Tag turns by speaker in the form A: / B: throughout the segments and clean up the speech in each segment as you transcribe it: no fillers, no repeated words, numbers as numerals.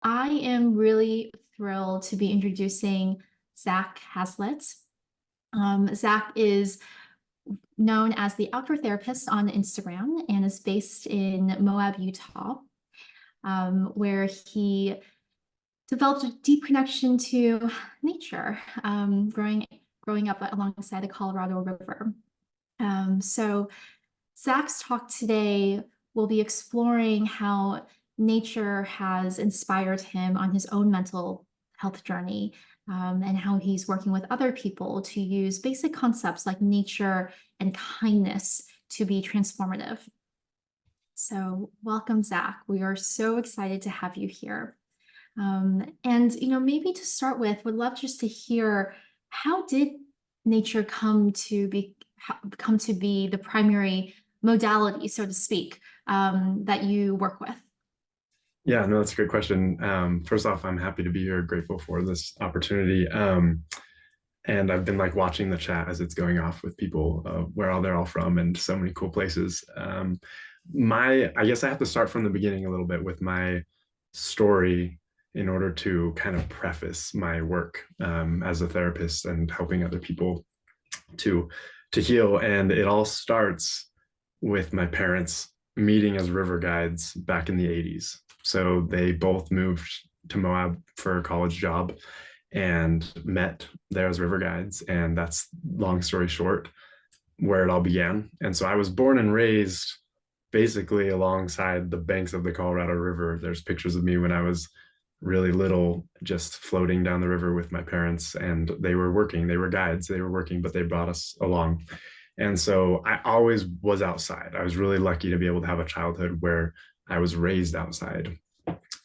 A: I am really thrilled to be introducing Zak Hazlett. Zak is known as the outdoor therapist on Instagram and is based in Moab, Utah, where he developed a deep connection to nature, growing up alongside the Colorado River. So Zak's talk today will be exploring how nature has inspired him on his own mental health journey, and how he's working with other people to use basic concepts like nature and kindness to be transformative. So welcome, Zak. We are so excited to have you here. And maybe to start with, would love just to hear, how did nature come to be the primary modality, so to speak, that you work with?
B: Yeah, no, that's a great question. First off, I'm happy to be here, grateful for this opportunity. And I've been like watching the chat as it's going off with people, where all they're all from and so many cool places. I guess I have to start from the beginning a little bit with my story in order to kind of preface my work as a therapist and helping other people to heal. And it all starts with my parents meeting as river guides back in the 80s. So they both moved to Moab for a college job and met there as river guides. And that's, long story short, where it all began. And so I was born and raised basically alongside the banks of the Colorado River. There's pictures of me when I was really little, just floating down the river with my parents, and they were working. They were guides, they were working, but they brought us along. And so I always was outside. I was really lucky to be able to have a childhood where I was raised outside.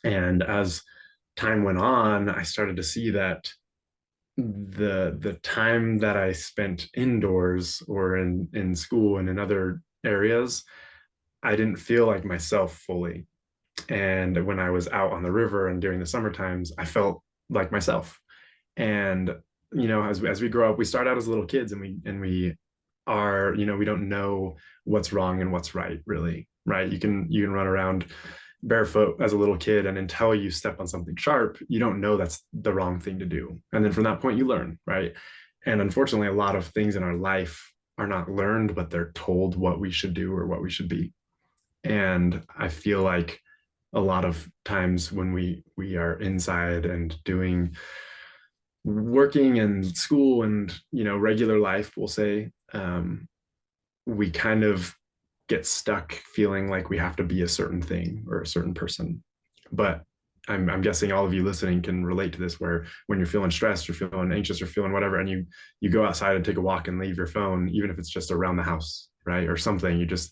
B: And as time went on, I started to see that the time that I spent indoors or in school and in other areas, I didn't feel like myself fully. And when I was out on the river and during the summer times, I felt like myself. And as we grow up, we start out as little kids, and we are, we don't know what's wrong and what's right, really, right? You can run around barefoot as a little kid, and until you step on something sharp, you don't know that's the wrong thing to do. And then from that point, you learn, right? And unfortunately, a lot of things in our life are not learned, but they're told what we should do or what we should be. And I feel like a lot of times when we are inside and doing working and school and regular life, we'll say, we kind of get stuck feeling like we have to be a certain thing or a certain person. But I'm guessing all of you listening can relate to this, where when you're feeling stressed or feeling anxious or feeling whatever, and you go outside and take a walk and leave your phone, even if it's just around the house, right, or something, you just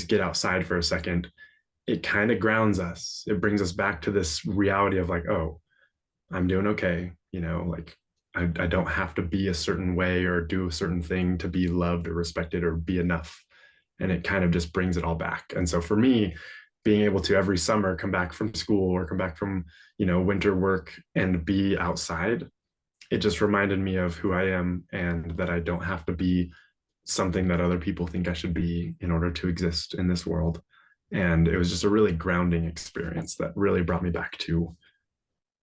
B: get outside for a second. It kind of grounds us. It brings us back to this reality of like, oh, I'm doing okay. Like I don't have to be a certain way or do a certain thing to be loved or respected or be enough. And it kind of just brings it all back. And so for me, being able to every summer come back from school or come back from, winter work and be outside, it just reminded me of who I am and that I don't have to be something that other people think I should be in order to exist in this world. And it was just a really grounding experience that really brought me back to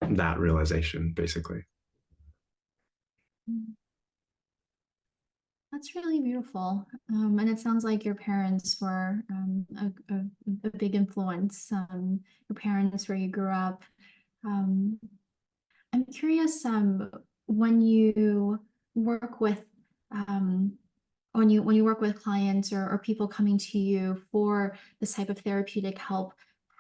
B: that realization, basically.
A: That's really beautiful. And it sounds like your parents were a big influence, your parents, where you grew up. Um, I'm curious, when you work with when you work with clients or people coming to you for this type of therapeutic help,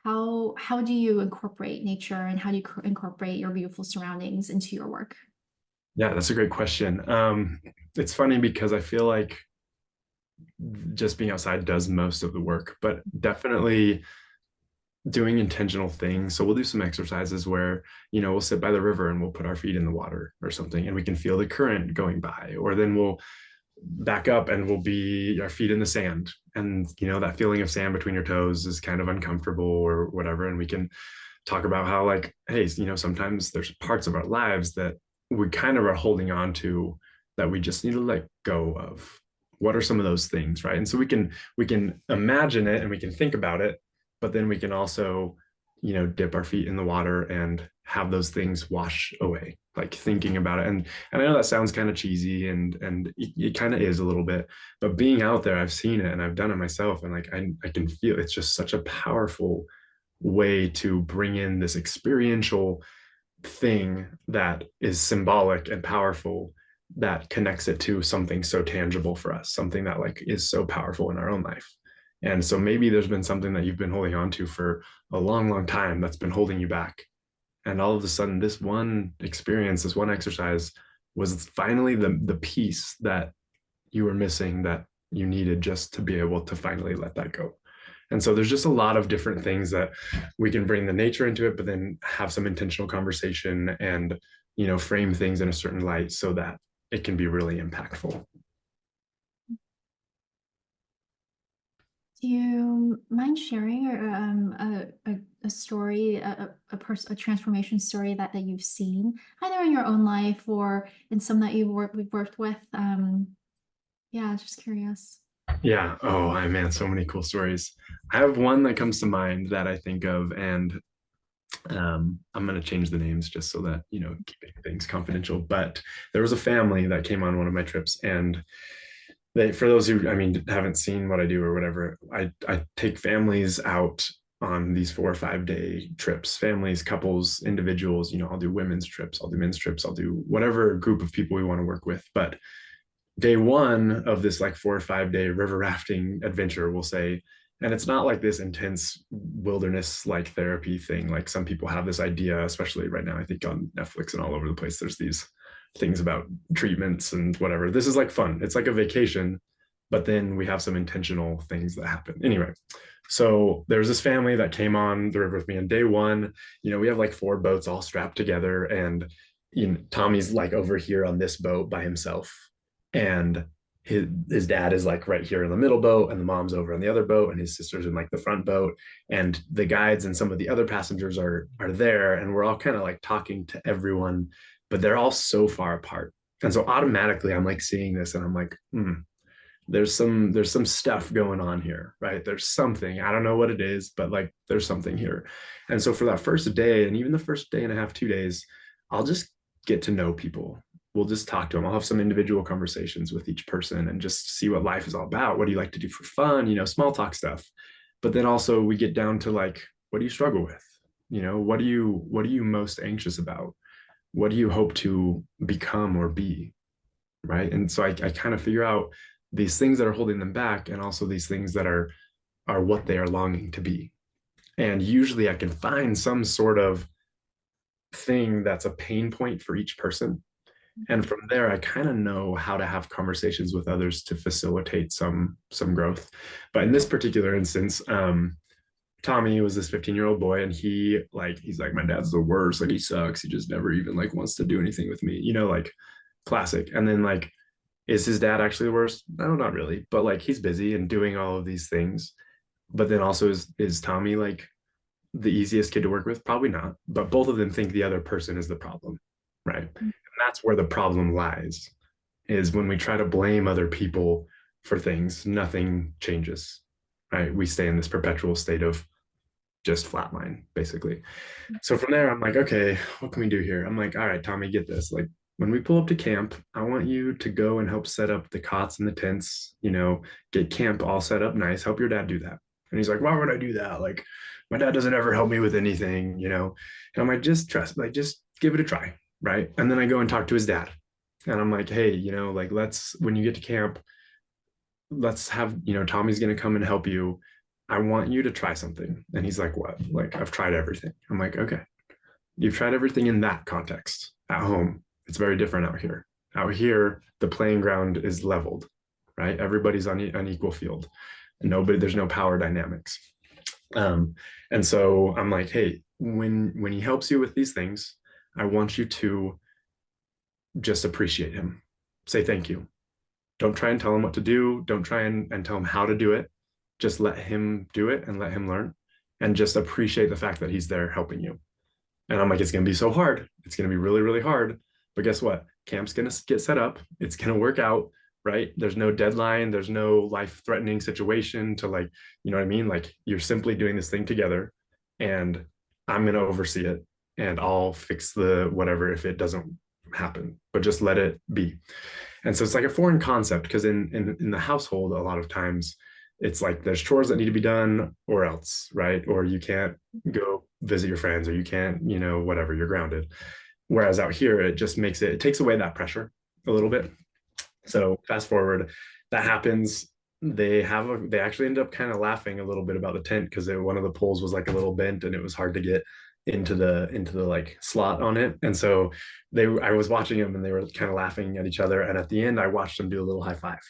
A: how do you incorporate nature, and how do you incorporate your beautiful surroundings into your work?
B: Yeah, that's a great question. It's funny because I feel like just being outside does most of the work, but definitely doing intentional things. So we'll do some exercises where, we'll sit by the river and we'll put our feet in the water or something, and we can feel the current going by. Or then we'll back up and we'll be our feet in the sand. And, that feeling of sand between your toes is kind of uncomfortable or whatever. And we can talk about how, like, hey, sometimes there's parts of our lives that we kind of are holding on to that we just need to let go of. What are some of those things, right? And so we can imagine it and we can think about it, but then we can also dip our feet in the water and have those things wash away, like thinking about it. And I know that sounds kind of cheesy, and it kind of is a little bit, but being out there, I've seen it and I've done it myself. And like I can feel it's just such a powerful way to bring in this experiential thing that is symbolic and powerful, that connects it to something so tangible for us, something that like is so powerful in our own life. And so maybe there's been something that you've been holding on to for a long, long time that's been holding you back. And all of a sudden, this one experience, this one exercise was finally the piece that you were missing, that you needed just to be able to finally let that go. And so there's just a lot of different things that we can bring the nature into it, but then have some intentional conversation and, frame things in a certain light so that it can be really impactful.
A: Do you mind sharing a story, a transformation story that you've seen, either in your own life or in some that we've worked with? Yeah, just curious.
B: Yeah. Oh, man, so many cool stories. I have one that comes to mind that I think of, and I'm going to change the names just so that, keeping things confidential. But there was a family that came on one of my trips, and for those who, haven't seen what I do or whatever, I take families out on these 4 or 5 day trips, families, couples, individuals. I'll do women's trips, I'll do men's trips, I'll do whatever group of people we want to work with. But day one of this like 4 or 5 day river rafting adventure, we'll say, and it's not like this intense wilderness like therapy thing. Like some people have this idea, especially right now, I think on Netflix and all over the place, there's these things about treatments and whatever. This is like fun. It's like a vacation, but then we have some intentional things that happen. Anyway, so there's this family that came on the river with me on day one. We have like 4 boats all strapped together, and Tommy's like over here on this boat by himself, and his dad is like right here in the middle boat, and the mom's over on the other boat, and his sister's in like the front boat, and the guides and some of the other passengers are there, and we're all kind of like talking to everyone, but they're all so far apart. And so automatically I'm like seeing this, and I'm like, there's some stuff going on here, right? There's something, I don't know what it is, but like there's something here. And so for that first day, and even the first day and a half, 2 days, I'll just get to know people. We'll just talk to them. I'll have some individual conversations with each person and just see what life is all about. What do you like to do for fun? Small talk stuff. But then also we get down to like, what do you struggle with? What are you most anxious about? What do you hope to become or be? Right. And so I kind of figure out these things that are holding them back, and also these things that are what they are longing to be. And usually I can find some sort of thing that's a pain point for each person. And from there, I kind of know how to have conversations with others to facilitate some growth. But in this particular instance, Tommy was this 15-year-old boy, and he's like, my dad's the worst. Like, he sucks. He just never even like wants to do anything with me, like classic. And then like, is his dad actually the worst? No, not really. But like, he's busy and doing all of these things. But then also, is Tommy like the easiest kid to work with? Probably not. But both of them think the other person is the problem, right? And that's where the problem lies, is when we try to blame other people for things, nothing changes, right? We stay in this perpetual state of just flatline, basically. So from there, I'm like, okay, what can we do here? I'm like, all right, Tommy, get this. Like, when we pull up to camp, I want you to go and help set up the cots and the tents, get camp all set up nice. Help your dad do that. And he's like, why would I do that? Like, my dad doesn't ever help me with anything, And I'm like, just trust, like, just give it a try, right? And then I go and talk to his dad. And I'm like, hey, like, when you get to camp, let's have, Tommy's going to come and help you. I want you to try something. And he's like, what? Like, I've tried everything. I'm like, okay, you've tried everything in that context. At home, it's very different out here. Out here, the playing ground is leveled, right? Everybody's on an equal field, and there's no power dynamics. And so I'm like, hey, when he helps you with these things, I want you to just appreciate him. Say thank you. Don't try and tell him what to do. Don't try and tell him how to do it. Just let him do it and let him learn, and just appreciate the fact that he's there helping you. And I'm like, it's going to be so hard. It's going to be really, really hard. But guess what? Camp's going to get set up. It's going to work out, right? There's no deadline. There's no life-threatening situation to, like, you know what I mean? Like, you're simply doing this thing together, and I'm going to oversee it and I'll fix the whatever if it doesn't happen, but just let it be. And so it's like a foreign concept because in the household, a lot of times it's like there's chores that need to be done or else, right? Or you can't go visit your friends or you can't, whatever, you're grounded. Whereas out here, it just it takes away that pressure a little bit. So fast forward, that happens. They actually end up kind of laughing a little bit about the tent because one of the poles was like a little bent and it was hard to get into the like slot on it. And so I was watching them and they were kind of laughing at each other. And at the end, I watched them do a little high five.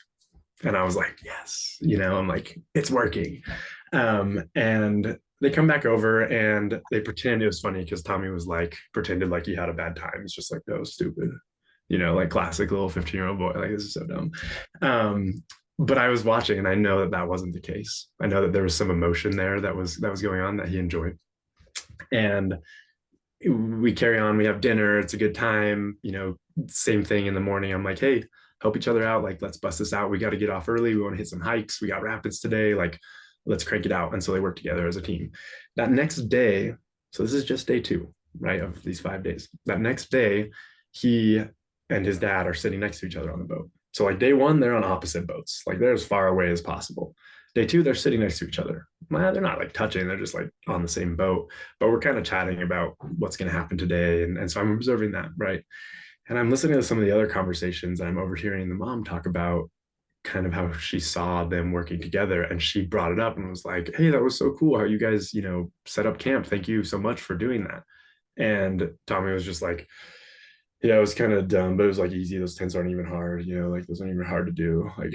B: And I was like, yes, I'm like, it's working. And they come back over and they pretend. It was funny because Tommy was like, pretended like he had a bad time. He's just like, that was stupid, like classic little 15-year-old boy. Like, this is so dumb. But I was watching and I know that that wasn't the case. I know that there was some emotion there that was going on that he enjoyed. And we carry on, we have dinner, it's a good time, same thing in the morning. I'm like, hey, help each other out. Like, let's bust this out. We got to get off early. We want to hit some hikes. We got rapids today. Like, let's crank it out. And so they work together as a team. That next day, so this is just day 2, right, of these 5 days. That next day, he and his dad are sitting next to each other on the boat. So like day 1, they're on opposite boats. Like they're as far away as possible. Day 2, they're sitting next to each other. Well, they're not like touching, they're just like on the same boat, but we're kind of chatting about what's going to happen today. And so I'm observing that, right? And I'm listening to some of the other conversations. I'm overhearing the mom talk about kind of how she saw them working together. And she brought it up and was like, hey, that was so cool how you guys, set up camp. Thank you so much for doing that. And Tommy was just like, yeah, it was kind of dumb, but it was like easy. Those tents aren't even hard, like those aren't even hard to do. Like,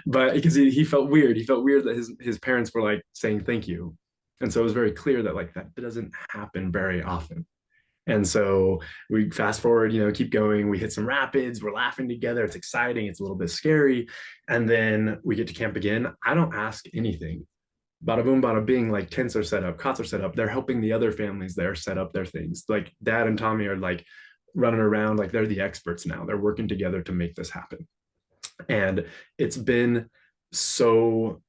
B: but because he felt weird. He felt weird that his parents were like saying thank you. And so it was very clear that like that doesn't happen very often. And so we fast forward, keep going. We hit some rapids. We're laughing together. It's exciting. It's a little bit scary. And then we get to camp again. I don't ask anything. Bada boom, bada bing, like tents are set up, cots are set up. They're helping the other families there set up their things. Like Dad and Tommy are like running around like they're the experts now. They're working together to make this happen. And it's been so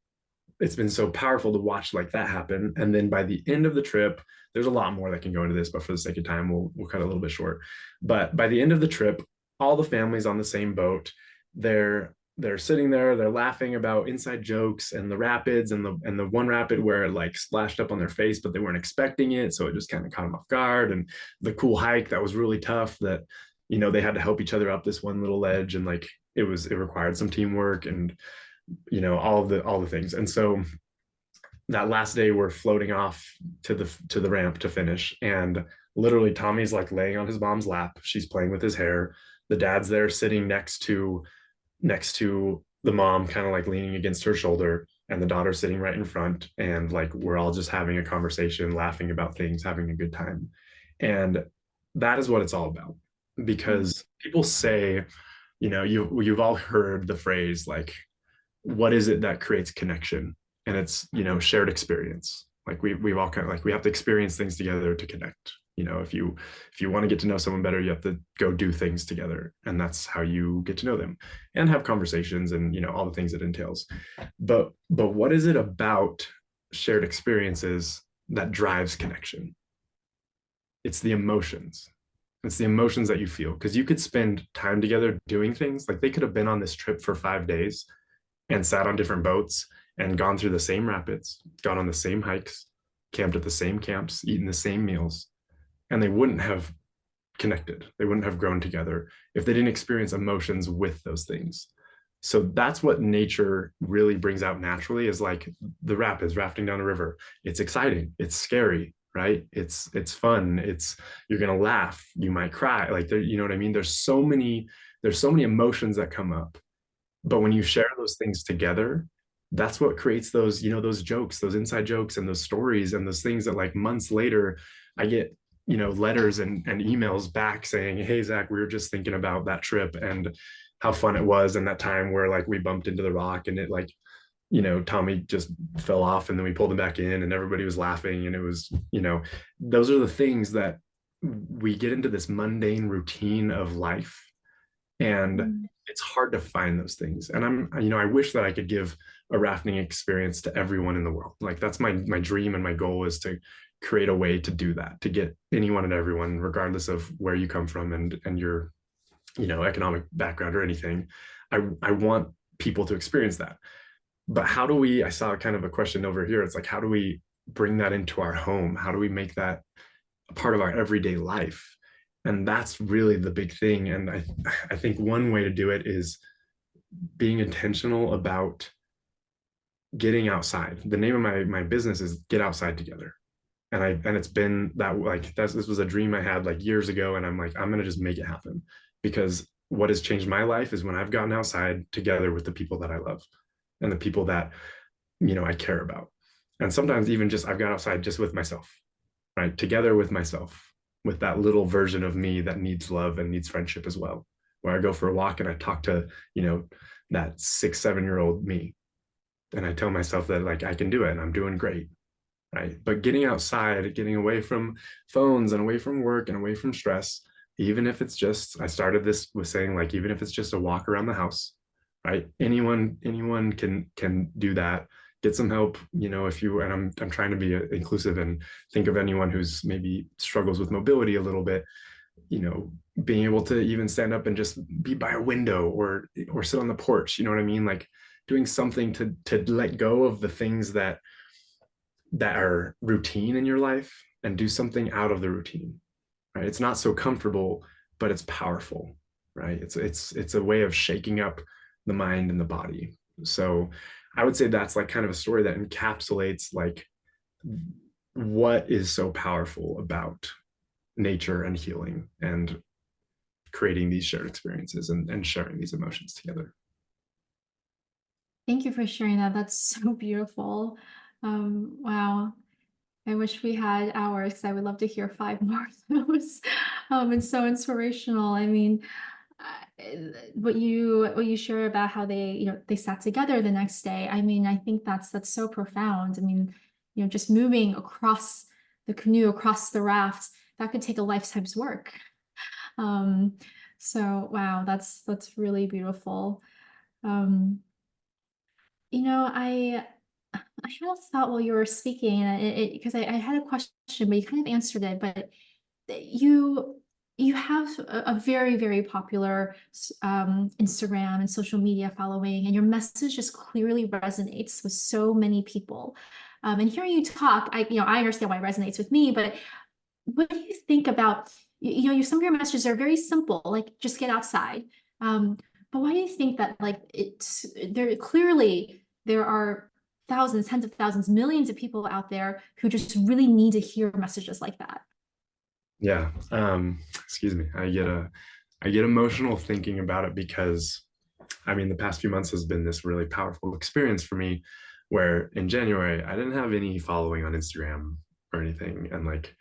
B: powerful to watch like that happen. And then by the end of the trip, there's a lot more that can go into this, but for the sake of time, we'll cut a little bit short. But by the end of the trip, all the families on the same boat, they're sitting there, they're laughing about inside jokes and the rapids and the one rapid where it like splashed up on their face, but they weren't expecting it. So it just kind of caught them off guard. And the cool hike that was really tough that, they had to help each other up this one little ledge. And like, it required some teamwork and, all the things. And so that last day we're floating off to the ramp to finish. And literally Tommy's like laying on his mom's lap. She's playing with his hair. The dad's there sitting next to the mom, kind of like leaning against her shoulder, and the daughter sitting right in front. And like, we're all just having a conversation, laughing about things, having a good time. And that is what it's all about. Because people say, you've all heard the phrase, like, what is it that creates connection? And it's, shared experience. Like we've all kind of like, we have to experience things together to connect. If you want to get to know someone better, you have to go do things together, and that's how you get to know them and have conversations and all the things it entails. But what is it about shared experiences that drives connection? It's the emotions. It's the emotions that you feel, because you could spend time together doing things. Like they could have been on this trip for 5 days and sat on different boats and gone through the same rapids, gone on the same hikes, camped at the same camps, eaten the same meals, and they wouldn't have connected. They wouldn't have grown together if they didn't experience emotions with those things. So that's what nature really brings out naturally, is like the rapids, rafting down a river. It's exciting. It's scary, right? It's fun. You're going to laugh. You might cry. Like, you know what I mean? There's so many emotions that come up. But when you share those things together, that's what creates those, those jokes, those inside jokes and those stories and those things that like months later, I get, letters and emails back saying, hey, Zach, we were just thinking about that trip and how fun it was. And that time where like we bumped into the rock and it like, Tommy just fell off and then we pulled him back in and everybody was laughing. And it was, those are the things that we get into this mundane routine of life. And it's hard to find those things. And I wish that I could give a rafting experience to everyone in the world. Like that's my dream and my goal is to create a way to do that, to get anyone and everyone, regardless of where you come from and your, economic background or anything. I want people to experience that. But how do we, I saw kind of a question over here. It's like, how do we bring that into our home? How do we make that a part of our everyday life? And that's really the big thing. And I think one way to do it is being intentional about getting outside. The name of my business is Get Outside Together. And it's been that, like, this was a dream I had like years ago. And I'm like, I'm gonna just make it happen, because what has changed my life is when I've gotten outside together with the people that I love and the people that, I care about. And sometimes even just I've got outside just with myself, right? Together with myself, with that little version of me that needs love and needs friendship as well. Where I go for a walk and I talk to, that 6, 7-year-old me. And I tell myself that, like, I can do it and I'm doing great. Right. But getting outside, getting away from phones and away from work and away from stress, even if it's just, I started this with saying, like, even if it's just a walk around the house, right? Anyone can do that. Get some help, if you, and I'm trying to be inclusive and think of anyone who's maybe struggles with mobility a little bit, being able to even stand up and just be by a window or sit on the porch, you know what I mean? Like doing something to let go of the things that are routine in your life and do something out of the routine, right? It's not so comfortable, but it's powerful, right? It's a way of shaking up the mind and the body. So I would say that's like kind of a story that encapsulates like what is so powerful about nature and healing and creating these shared experiences and sharing these emotions together.
A: Thank you for sharing that. That's so beautiful. Wow. I wish we had hours because I would love to hear 5 more of those. It's so inspirational. I mean, what you share about how they sat together the next day. I mean, I think that's so profound. I mean, just moving across the canoe, across the raft, that could take a lifetime's work. So wow, that's really beautiful. Um, I had a thought while you were speaking, and because I had a question, but you kind of answered it. But you you have a very, very popular Instagram and social media following, and your message just clearly resonates with so many people. And hearing you talk, I understand why it resonates with me, but what do you think about, some of your messages are very simple, like just get outside. But why do you think that, like, there are thousands, tens of thousands, millions of people out there who just really need to hear messages like that?
B: Yeah. Excuse me. I get emotional thinking about it because I mean the past few months has been this really powerful experience for me where in January I didn't have any following on Instagram or anything. And like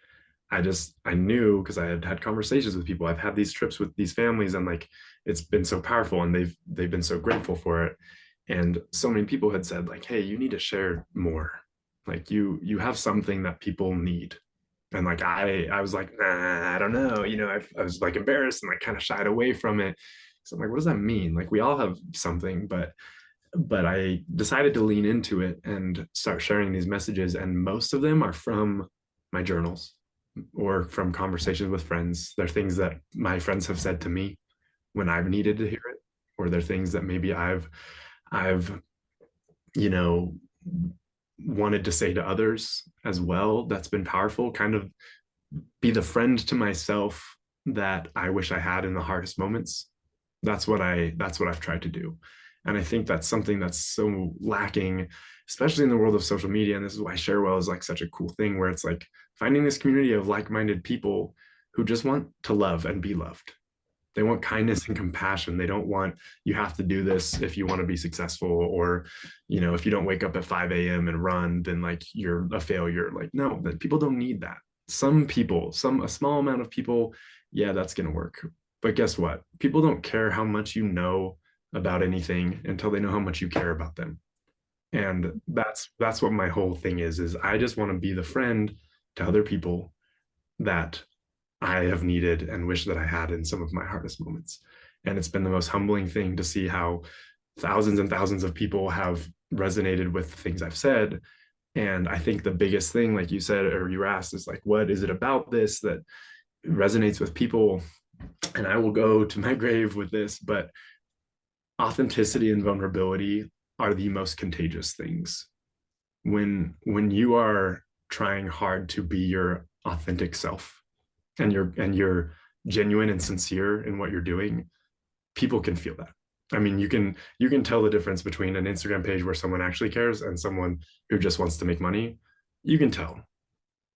B: I knew because I had had conversations with people. I've had these trips with these families and like it's been so powerful and they've been so grateful for it. And so many people had said like, hey, you need to share more. Like you have something that people need. And like I was like, nah, I don't know. I was like embarrassed and like kind of shied away from it. So I'm like, what does that mean? Like we all have something, but I decided to lean into it and start sharing these messages. And most of them are from my journals or from conversations with friends. They're things that my friends have said to me when I've needed to hear it, or they're things that maybe I've you know wanted to say to others as well. That's been powerful. Kind of be the friend to myself that I wish I had in the hardest moments. That's what I've tried to do. And I think that's something that's so lacking, especially in the world of social media. And this is why ShareWell is like such a cool thing, where it's like finding this community of like-minded people who just want to love and be loved. They want kindness and compassion. They don't want, you have to do this if you want to be successful, or if you don't wake up at 5 a.m. and run, then like you're a failure. Like, no, that people don't need that. Some people, a small amount of people, yeah, that's going to work. But guess what? People don't care how much you know about anything until they know how much you care about them. And that's what my whole thing is I just want to be the friend to other people that I have needed and wish that I had in some of my hardest moments. And it's been the most humbling thing to see how thousands and thousands of people have resonated with things I've said, And I think the biggest thing, like you said, or you asked, is like, what is it about this that resonates with people? And I will go to my grave with this, but authenticity and vulnerability are the most contagious things. When you are trying hard to be your authentic self, and you're genuine and sincere in what you're doing, people can feel that. I mean, you can tell the difference between an Instagram page where someone actually cares and someone who just wants to make money. You can tell,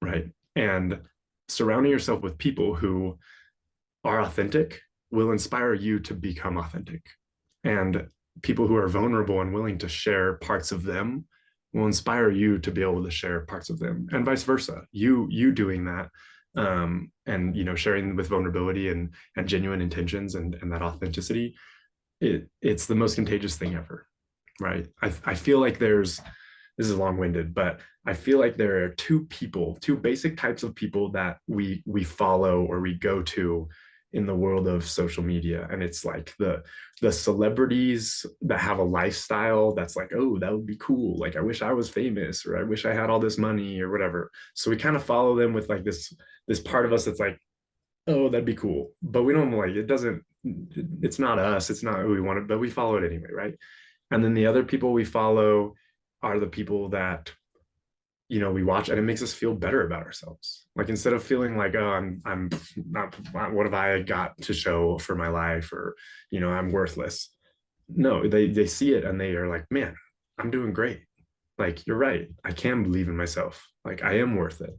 B: right? And surrounding yourself with people who are authentic will inspire you to become authentic. And people who are vulnerable and willing to share parts of them will inspire you to be able to share parts of them, and vice versa. You doing that, and sharing with vulnerability and genuine intentions and that authenticity, it's the most contagious thing ever, right? I feel like this is long-winded, but I feel like there are two basic types of people that we follow or we go to in the world of social media. And it's like the celebrities that have a lifestyle that's like, oh, that would be cool. Like, I wish I was famous, or I wish I had all this money or whatever. So we kind of follow them with like this part of us that's like, oh, that'd be cool. But we don't, like, it's not us, it's not who we want it, but we follow it anyway, right? And then the other people we follow are the people that we watch, and it makes us feel better about ourselves. Like, instead of feeling like, oh, I'm not, what have I got to show for my life, or I'm worthless. No, they see it and they are like, man, I'm doing great. Like, you're right, I can believe in myself. Like, I am worth it.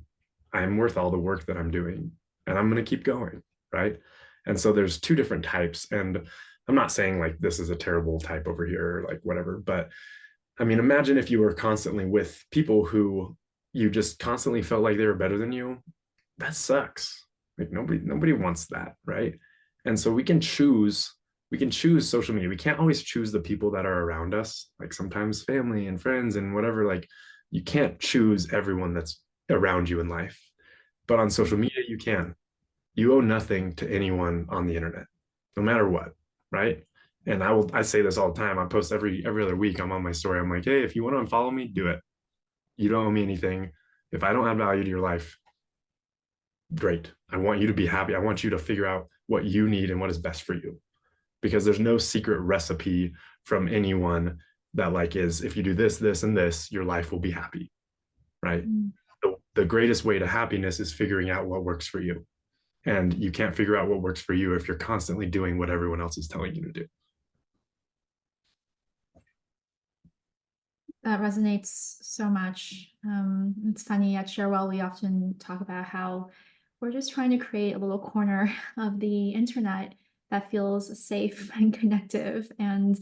B: I am worth all the work that I'm doing, and I'm going to keep going, right? And so there's two different types, and I'm not saying like this is a terrible type over here, or like whatever, but I mean, imagine if you were constantly with people who you just constantly felt like they were better than you. That sucks. Like, nobody wants that, right? And so we can choose social media. We can't always choose the people that are around us. Like, sometimes family and friends and whatever, like, you can't choose everyone that's around you in life. But on social media, you can. You owe nothing to anyone on the internet, no matter what, right? And I say this all the time. I post every other week. I'm on my story. I'm like, hey, if you want to unfollow me, do it. You don't owe me anything. If I don't add value to your life, great. I want you to be happy. I want you to figure out what you need and what is best for you. Because there's no secret recipe from anyone that, like, is, if you do this, this, and this, your life will be happy, right?
A: Mm.
B: The greatest way to happiness is figuring out what works for you. And you can't figure out what works for you if you're constantly doing what everyone else is telling you to do.
A: That resonates so much. It's funny, at ShareWell, we often talk about how we're just trying to create a little corner of the internet that feels safe and connective and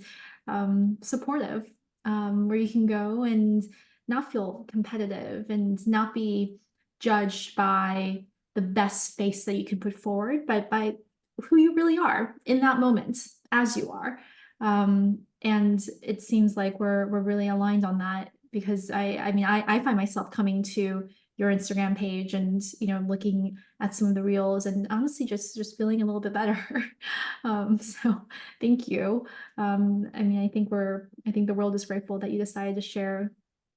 A: supportive, where you can go and not feel competitive and not be judged by the best face that you can put forward, but by who you really are in that moment, as you are. And it seems like we're really aligned on that, because I mean, I find myself coming to your Instagram page and looking at some of the reels, and honestly just feeling a little bit better. So thank you. I mean, I think the world is grateful that you decided to share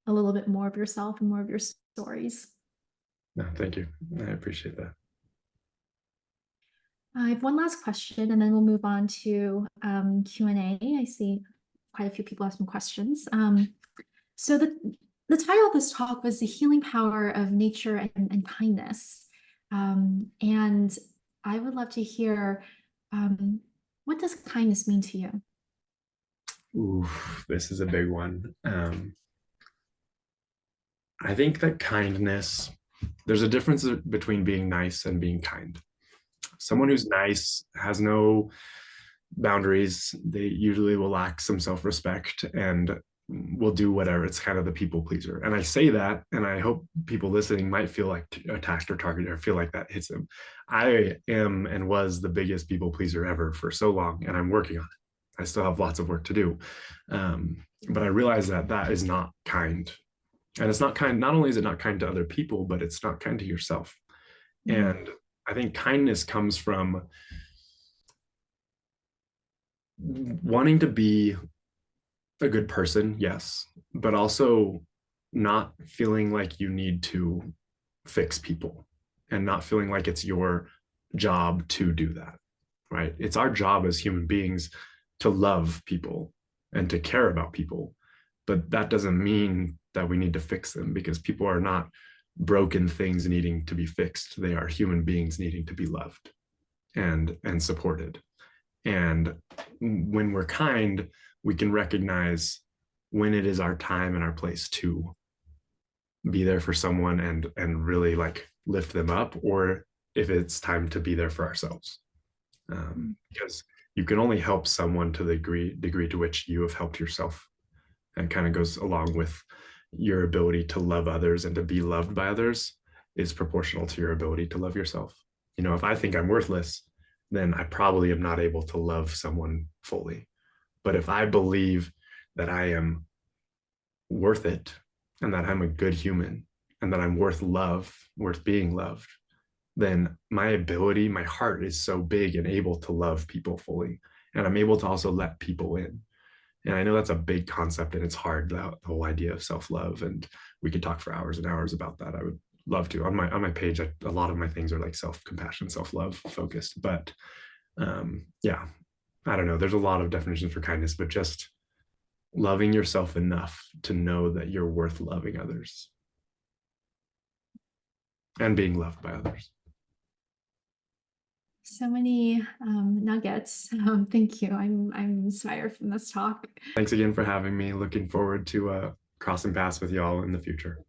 A: a little bit more of yourself and more of your stories.
B: No, thank you. I appreciate that.
A: I have one last question, and then we'll move on to Q&A. I see quite a few people have some questions. So the title of this talk was The Healing Power of Nature and Kindness. And I would love to hear, what does kindness mean to you?
B: Ooh, this is a big one. I think that kindness, there's a difference between being nice and being kind. Someone who's nice has no boundaries. They usually will lack some self-respect and will do whatever. It's kind of the people pleaser. And I say that, and I hope people listening might feel like attacked or targeted, or feel like that hits them. I am and was the biggest people pleaser ever for so long, and I'm working on it. I still have lots of work to do. But I realize that that is not kind. And it's not kind, not only is it not kind to other people, but it's not kind to yourself.
A: Mm.
B: And I think kindness comes from wanting to be a good person, yes, but also not feeling like you need to fix people and not feeling like it's your job to do that, right? It's our job as human beings to love people and to care about people. But that doesn't mean that we need to fix them, because people are not broken things needing to be fixed. They are human beings needing to be loved and supported. And when we're kind, we can recognize when it is our time and our place to be there for someone and really like lift them up, or if it's time to be there for ourselves. Because you can only help someone to the degree to which you have helped yourself. And kind of goes along with your ability to love others and to be loved by others is proportional to your ability to love yourself. You know, if I think I'm worthless, then I probably am not able to love someone fully. But if I believe that I am worth it and that I'm a good human and that I'm worth love, worth being loved, then my ability, my heart is so big and able to love people fully. And I'm able to also let people in. And I know that's a big concept and it's hard, the whole idea of self-love. And we could talk for hours and hours about that. I would love to. On my page, a lot of my things are like self-compassion, self-love focused. But yeah, I don't know. There's a lot of definitions for kindness, but just loving yourself enough to know that you're worth loving others and being loved by others.
A: So many nuggets. Thank you. I'm inspired from this talk.
B: Thanks again for having me. Looking forward to crossing paths with y'all in the future.